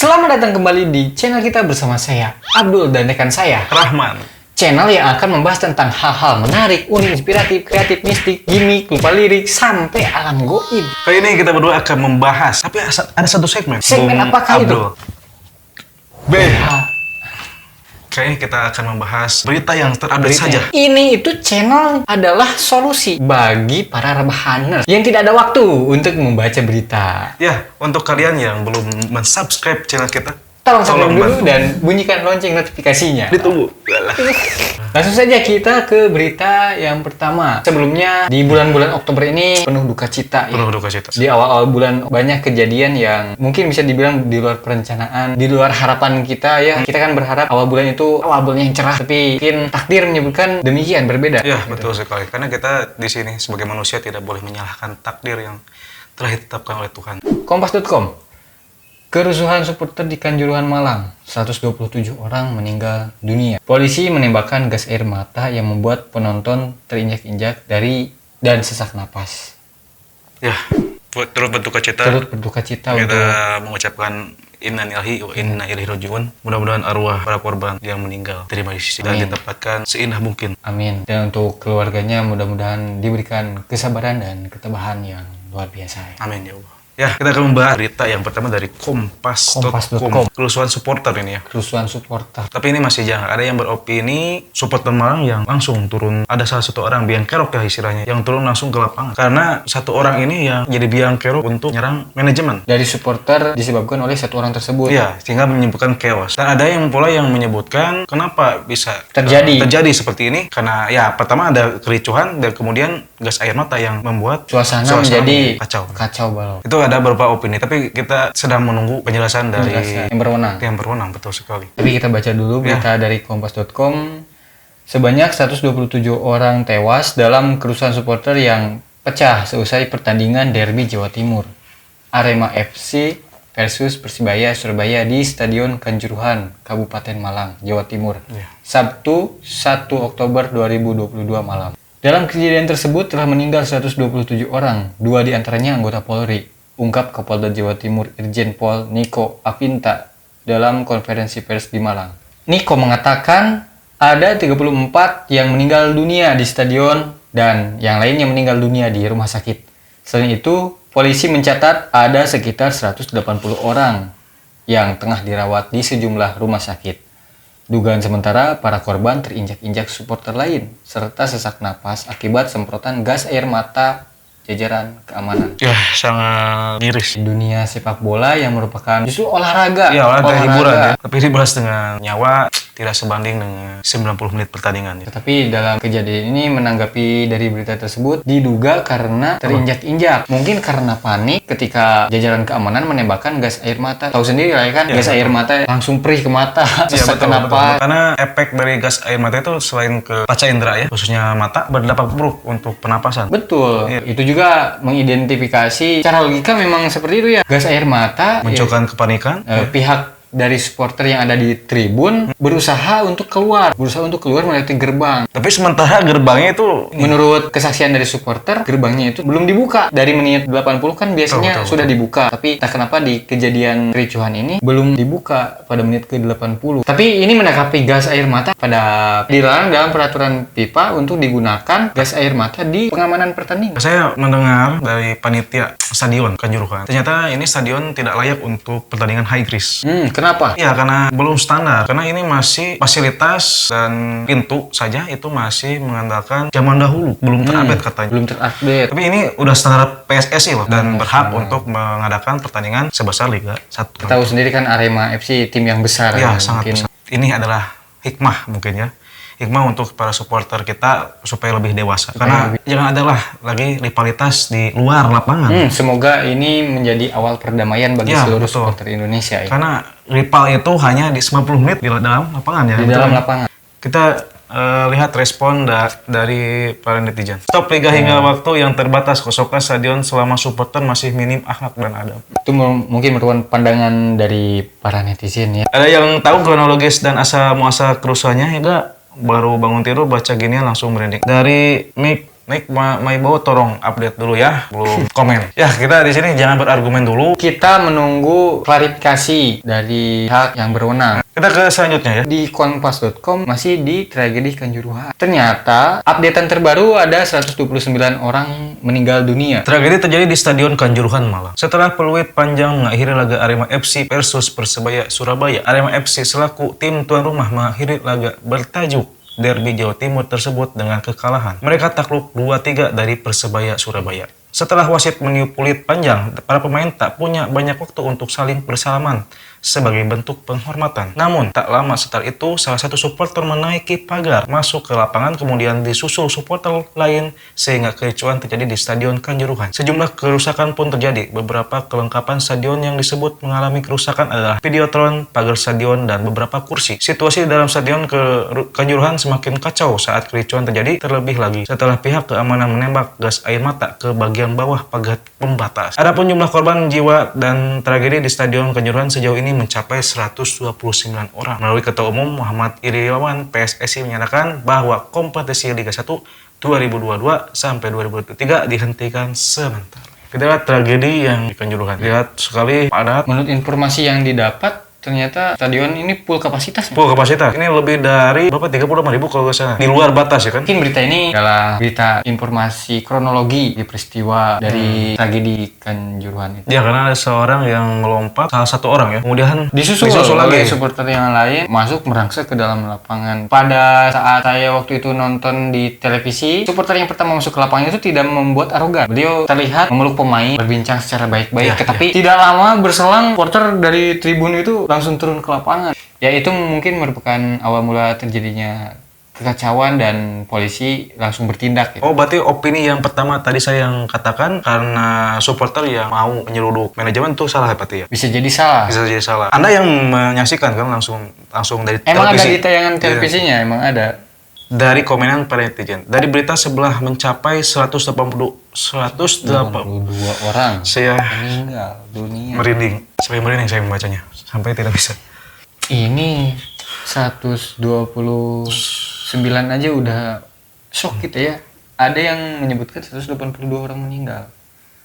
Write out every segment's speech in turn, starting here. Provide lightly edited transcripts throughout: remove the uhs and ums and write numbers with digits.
Selamat datang kembali di channel kita bersama saya, Abdul, dan rekan saya, Rahman. Channel yang akan membahas tentang hal-hal menarik, unik, inspiratif, kreatif, mistik, gimmick, lupa lirik, sampai alam goib. Kali ini kita berdua akan membahas, tapi ada satu segmen. Segmen Bung apakah itu? Abdul. Kayaknya kita akan membahas berita yang terupdate saja. Ini itu channel adalah solusi bagi para rebahaners yang tidak ada waktu untuk membaca berita. Ya, untuk kalian yang belum mensubscribe channel kita, Tolong subscribe dulu bantu. dan bunyikan lonceng notifikasinya. Ditunggu. Langsung saja kita ke berita yang pertama. Sebelumnya, di bulan-bulan Oktober ini penuh duka cita. Penuh duka cita. Di awal-awal bulan banyak kejadian yang mungkin bisa dibilang di luar perencanaan, di luar harapan kita ya. Kita kan berharap awal bulan itu awal bulan yang cerah, tapi mungkin takdir menyebutkan demikian, berbeda. Ya, betul sekali. Karena kita di sini sebagai manusia tidak boleh menyalahkan takdir yang telah ditetapkan oleh Tuhan. Kompas.com. Kerusuhan supporter di Kanjuruhan Malang, 127 orang meninggal dunia. Polisi menembakkan gas air mata yang membuat penonton terinjak-injak dan sesak napas. Ya, turut berduka cita. Turut berduka cita Kita untuk mengucapkan inna lillahi wa inna ilaihi rajiun. Mudah-mudahan arwah para korban yang meninggal terima di sisi dan Amin. ditempatkan seindah mungkin. Amin. Dan untuk keluarganya mudah-mudahan diberikan kesabaran dan ketabahan yang luar biasa. Amin ya Allah. Ya, kita akan membahas berita yang pertama dari Kompas.com. Kerusuhan supporter ini ya. Kerusuhan supporter. Tapi ini masih jangan. Ada yang beropini supporter Malang yang langsung turun. Ada salah satu orang biang kerok ya istilahnya. Yang turun langsung ke lapangan. Karena satu orang ini yang jadi biang kerok untuk nyerang manajemen. Dari supporter disebabkan oleh satu orang tersebut. Iya, sehingga menimbulkan chaos. Dan ada yang pula yang menyebutkan kenapa bisa Terjadi seperti ini. Karena ya pertama ada kericuhan dan kemudian gas air mata yang membuat Suasana menjadi kacau balau. Itu ada beberapa opini, tapi kita sedang menunggu penjelasan dari Yang berwenang. yang berwenang, betul sekali. Tapi kita baca dulu berita dari Kompas.com. Sebanyak 127 orang tewas dalam kerusuhan supporter yang pecah seusai pertandingan derby Jawa Timur. Arema FC versus Persibaya Surabaya di Stadion Kanjuruhan, Kabupaten Malang, Jawa Timur. Sabtu 1 Oktober 2022 malam. Dalam kejadian tersebut telah meninggal 127 orang, 2 diantaranya anggota Polri, ungkap Kapolda Jawa Timur Irjen Pol Niko Afinta dalam konferensi pers di Malang. Niko mengatakan ada 34 yang meninggal dunia di stadion dan yang lainnya meninggal dunia di rumah sakit. Selain itu, polisi mencatat ada sekitar 180 orang yang tengah dirawat di sejumlah rumah sakit. Dugaan sementara, para korban terinjak-injak supporter lain, serta sesak napas akibat semprotan gas air mata jajaran keamanan. Ya, sangat miris. Dunia sepak bola yang merupakan justru olahraga. Ya, olahraga hiburan ya. Tapi dibalas dengan nyawa tidak sebanding dengan 90 menit pertandingan. Ya. Tetapi dalam kejadian ini menanggapi dari berita tersebut diduga karena terinjak-injak. Mungkin karena panik ketika jajaran keamanan menembakkan gas air mata. Tahu sendiri lah ya kan, gas air mata langsung perih ke mata. Iya, betul. Kenapa? Karena efek dari gas air mata itu selain ke panca indera ya, khususnya mata, berdampak buruk untuk pernapasan. Betul. Iya. Itu juga mengidentifikasi secara logika memang seperti itu ya. Gas air mata Munculkan kepanikan. pihak dari supporter yang ada di tribun berusaha untuk keluar melewati gerbang. Tapi sementara gerbangnya itu Menurut kesaksian dari supporter, gerbangnya itu belum dibuka. Dari menit 80 kan biasanya Betul. sudah dibuka. Tapi tak kenapa di kejadian kericuhan ini belum dibuka pada menit ke-80. Tapi ini menanggapi gas air mata dilarang dalam peraturan FIFA untuk digunakan gas air mata di pengamanan pertandingan. saya mendengar dari panitia stadion Kanjuruhan. Ternyata ini stadion tidak layak untuk pertandingan high risk. Kenapa? Ya, karena belum standar. Karena ini masih fasilitas dan pintu saja itu masih mengandalkan zaman dahulu. Belum terupdate katanya. Belum terupdate. Tapi ini udah standar PSSI loh. Dan berhak untuk mengadakan pertandingan sebesar Liga 1. Tahu sendiri kan Arema FC tim yang besar. Ya, kan? sangat Mungkin besar. Ini adalah hikmah mungkin ya. Hikmah untuk para supporter kita supaya lebih dewasa. Karena jangan adalah lagi rivalitas di luar lapangan. Semoga ini menjadi awal perdamaian bagi Ya, seluruh betul. supporter Indonesia ya. Karena rival itu hanya di 90 menit di dalam lapangan ya. Di dalam lapangan. Kita lihat respon dari para netizen. Stop liga hingga waktu yang terbatas, kosongkan stadion selama supporter masih minim akhlak dan adab. Itu mungkin merupakan pandangan dari para netizen ya. Ada yang tahu kronologis dan asal muasal kerusuhannya? Ya enggak? Baru bangun tidur baca ginian langsung merinding. Dari Mick Naik Mai Bawa tolong update dulu ya, belum komen. Ya, kita di sini jangan berargumen dulu. Kita menunggu klarifikasi dari pihak yang berwenang. Kita ke selanjutnya ya. Di kompas.com masih di tragedi Kanjuruhan. Ternyata updatean terbaru ada 129 orang meninggal dunia. Tragedi terjadi di Stadion Kanjuruhan Malang. Setelah peluit panjang mengakhiri laga Arema FC versus Persebaya Surabaya, Arema FC selaku tim tuan rumah mengakhiri laga bertajuk Derby Jawa Timur tersebut dengan kekalahan. Mereka takluk 2-3 dari Persebaya Surabaya. Setelah wasit meniup peluit panjang, para pemain tak punya banyak waktu untuk saling bersalaman sebagai bentuk penghormatan. Namun, tak lama setelah itu, salah satu supporter menaiki pagar, masuk ke lapangan, kemudian disusul supporter lain, sehingga kericuan terjadi di Stadion Kanjuruhan. Sejumlah kerusakan pun terjadi. Beberapa kelengkapan stadion yang disebut mengalami kerusakan adalah videotron, pagar stadion, dan beberapa kursi. Situasi dalam Stadion Kanjuruhan semakin kacau saat kericuan terjadi, terlebih lagi setelah pihak keamanan menembak gas air mata ke bagian bawah pagar pembatas. Adapun jumlah korban jiwa dan tragedi di Stadion Kanjuruhan sejauh ini mencapai 129 orang. Melalui Ketua Umum Muhammad Iriawan, PSSI menyatakan bahwa kompetisi Liga 1 2022 sampai 2023 dihentikan sementara. Kita lihat tragedi yang di Kanjuruhan. Lihat sekali padat. Menurut informasi yang didapat, ternyata stadion ini full kapasitasnya. Full kapasitas. Ini lebih dari berapa? 35.000 kalau nggak salah. Di luar batas ya kan? Mungkin berita ini adalah berita informasi kronologi di peristiwa dari tragedi Kanjuruhan itu. Ya, karena ada seorang yang melompat, salah satu orang ya. Kemudian Disusul lagi. oleh supporter yang lain masuk merangsek ke dalam lapangan. Pada saat saya waktu itu nonton di televisi, supporter yang pertama masuk ke lapangan itu tidak membuat arogan. Beliau terlihat memeluk pemain, berbincang secara baik-baik. Tetapi tidak lama berselang, supporter dari tribun itu langsung turun ke lapangan. Ya, itu mungkin merupakan awal mula terjadinya kekacauan dan polisi langsung bertindak. Oh, berarti opini yang pertama tadi saya yang katakan karena supporter yang mau menyeluduk manajemen itu salah berarti ya? Bisa jadi salah. Bisa jadi salah. Anda yang menyaksikan kan langsung dari Emang televisi. ada di tayangan televisinya, emang ada. Dari komenan para netizen. Dari berita sebelah mencapai 182 orang saya meninggal dunia. merinding. Sampai merinding saya membacanya. Sampai tidak bisa. Ini 129 aja udah shock kita ya. Ada yang menyebutkan 182 orang meninggal.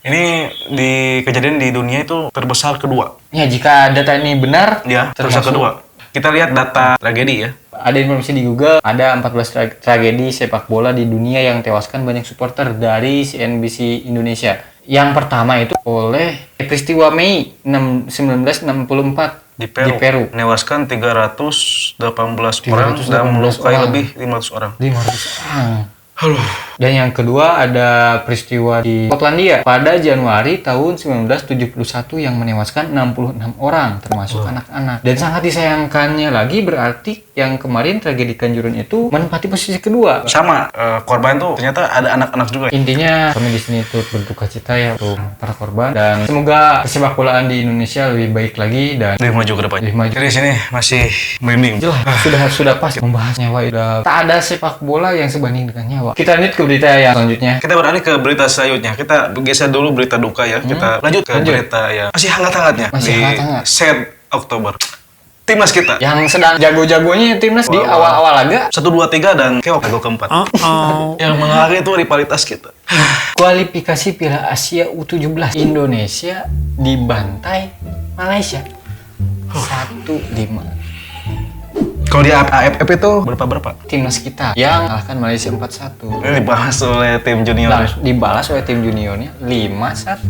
Ini di kejadian di dunia itu terbesar kedua. Ya, jika data ini benar, Ya, terbesar kedua. Kita lihat data tragedi ya. Ada informasi di Google, ada 14 tragedi sepak bola di dunia yang tewaskan banyak supporter dari CNBC Indonesia. Yang pertama itu oleh peristiwa Mei 1964 Di Peru. Menewaskan 318 orang dan melukai lebih 500 orang. 500 orang. Halo. Dan yang kedua ada peristiwa di Skotlandia pada Januari tahun 1971 yang menewaskan 66 orang termasuk anak-anak. Dan sangat disayangkannya lagi berarti yang kemarin tragedi Kanjuruhan itu menempati posisi kedua. Sama korban tuh ternyata ada anak-anak juga. Intinya kami di sini turut berduka cita ya untuk para korban dan semoga sepak bolaan di Indonesia lebih baik lagi dan Lebih maju ke depan. lebih maju. Jadi di sini masih merinding. Jelas sudah pas membahas nyawa itu. Tak ada sepak bola yang sebanding dengan nyawa. Kita lanjut ke berita yang selanjutnya. Kita beralih ke berita selanjutnya. Kita geser dulu berita duka ya. Kita lanjut ke berita yang masih hangat-hangatnya Masih di hangat-hangat. set Oktober. Timnas kita Yang sedang jago-jagonya timnas di awal-awal laga 1, 2, 3 dan keok lagu keempat. Yang mengalahkan itu rivalitas kita. kualifikasi Piala Asia U17 Indonesia dibantai Malaysia 1-5. Kalau di AFF itu berapa? Timnas kita yang kalahkan Malaysia 4-1. Ini dibahas oleh tim junior. Langsung dibalas oleh tim juniornya 5-1.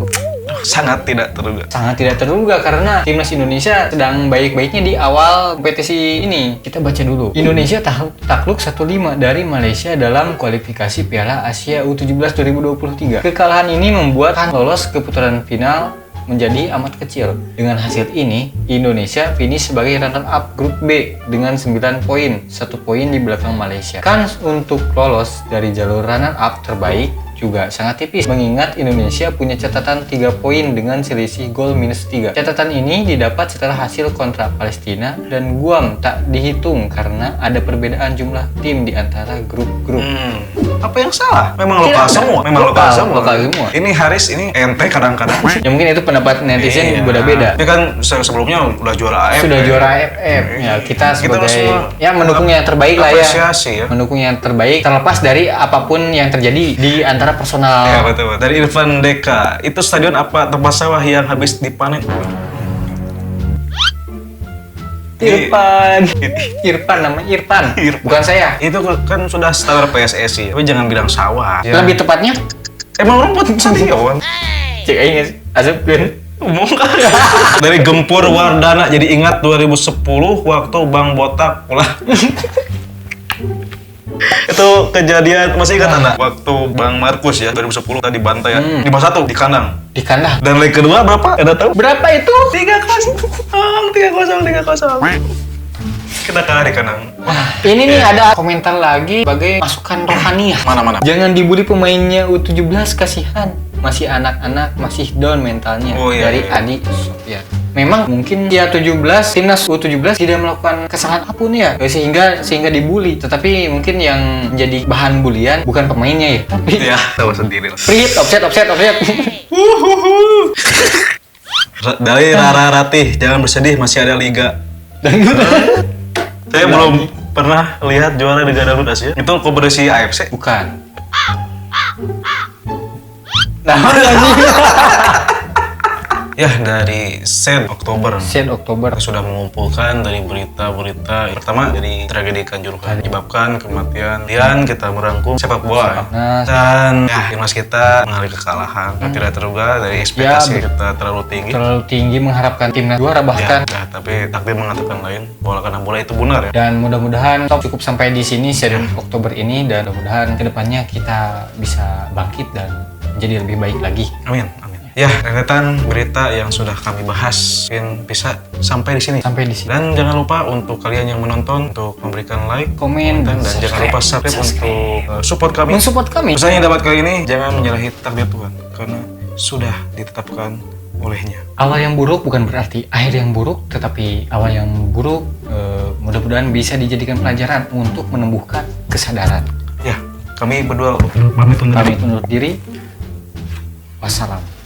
Sangat tidak terduga. Sangat tidak terduga karena timnas Indonesia sedang baik-baiknya di awal kompetisi ini. Kita baca dulu. Indonesia takluk 1-5 dari Malaysia dalam kualifikasi Piala Asia U17 2023. Kekalahan ini membuat lolos ke putaran final menjadi amat kecil. Dengan hasil ini, Indonesia finish sebagai runner-up grup B dengan 9 poin, 1 poin di belakang Malaysia. Kans untuk lolos dari jalur runner-up terbaik juga sangat tipis, mengingat Indonesia punya catatan 3 poin dengan selisih gol -3. Catatan ini didapat setelah hasil kontra Palestina dan Guam tak dihitung karena ada perbedaan jumlah tim di antara grup-grup. Apa yang salah? Memang lokal Tidak, semua. Memang lokal lokal, semua. lokal semua. Ini Haris, ini ente kadang-kadang. Ya mungkin itu pendapat netizen Iya. beda-beda. Tapi kan sebelumnya udah juara AFF. Sudah juara AFF. Ya kita sebagai semua ya mendukung yang terbaik lah ya. apresiasi ya. Mendukung yang terbaik terlepas dari apapun yang terjadi di antara personal. Ya betul. Dari Irfan Deka, itu stadion apa tempat sawah yang habis dipanen? Irfan. Irfan namanya Irfan. Bukan saya. Itu kan sudah standar PSSI, tapi jangan bilang sawah. Lebih tepatnya Emang rumput stadion. cek aja asupkeun. Umum kan? Dari Gempur Wardana, jadi ingat 2010 waktu Bang Botak ulah. Itu kejadian, masih ingat Anda? Waktu Bang Markus ya, 2010 tadi bantai ya. 5-1 di kandang. Di kandang. Dan leg kedua berapa? Anda tahu? Berapa itu? 3-0. Kita kalah di kandang. Ini nih ada komentar lagi sebagai masukan rohaniah. Mana-mana? Jangan dibully pemainnya U17, kasihan. Masih anak-anak, masih down mentalnya. Oh, iya, Dari iya. Adi Sofyan. Memang mungkin ya 17, timnas U17 tidak melakukan kesalahan apapun ya. Sehingga dibully. Tetapi mungkin yang menjadi bahan bulian bukan pemainnya ya. Tapi Ya, tahu sendiri lah. Prit, offset. Dari Rara Ratih, jangan bersedih, masih ada liga. Saya belum pernah lihat juara Liga Dangdut Asia. Itu kompetisi AFC. Bukan. Nah, lagi. Ya, dari Sen Oktober. Sen Oktober. Kita sudah mengumpulkan dari berita-berita. Pertama dari tragedi Kanjuruhan menyebabkan kematian. Kemudian kita merangkum sepak bola. Nah, Dan ya, timnas kita mengalami kekalahan. Tidak terduga dari ekspektasi kita terlalu tinggi. terlalu tinggi mengharapkan timnas juara bahkan. Ya, tapi takdir mengatakan lain. Bola karena bola itu benar ya. Dan mudah-mudahan top cukup sampai di sini Sen Oktober ini, dan mudah-mudahan kedepannya kita bisa bangkit dan menjadi lebih baik lagi. Amin, amin. Ya, rentetan berita yang sudah kami bahas mungkin bisa sampai di sini. Sampai di sini. Dan jangan lupa untuk kalian yang menonton untuk memberikan like, Komen dan jangan lupa subscribe untuk support kami. mensupport kami. Pesan yang dapat kali ini, jangan menyalahi takdir Tuhan karena sudah ditetapkan olehnya. Awal yang buruk bukan berarti akhir yang buruk, tetapi awal yang buruk mudah-mudahan bisa dijadikan pelajaran untuk menumbuhkan kesadaran. Ya, kami berdua pamit undur diri. Pamit undur diri. Wassalam.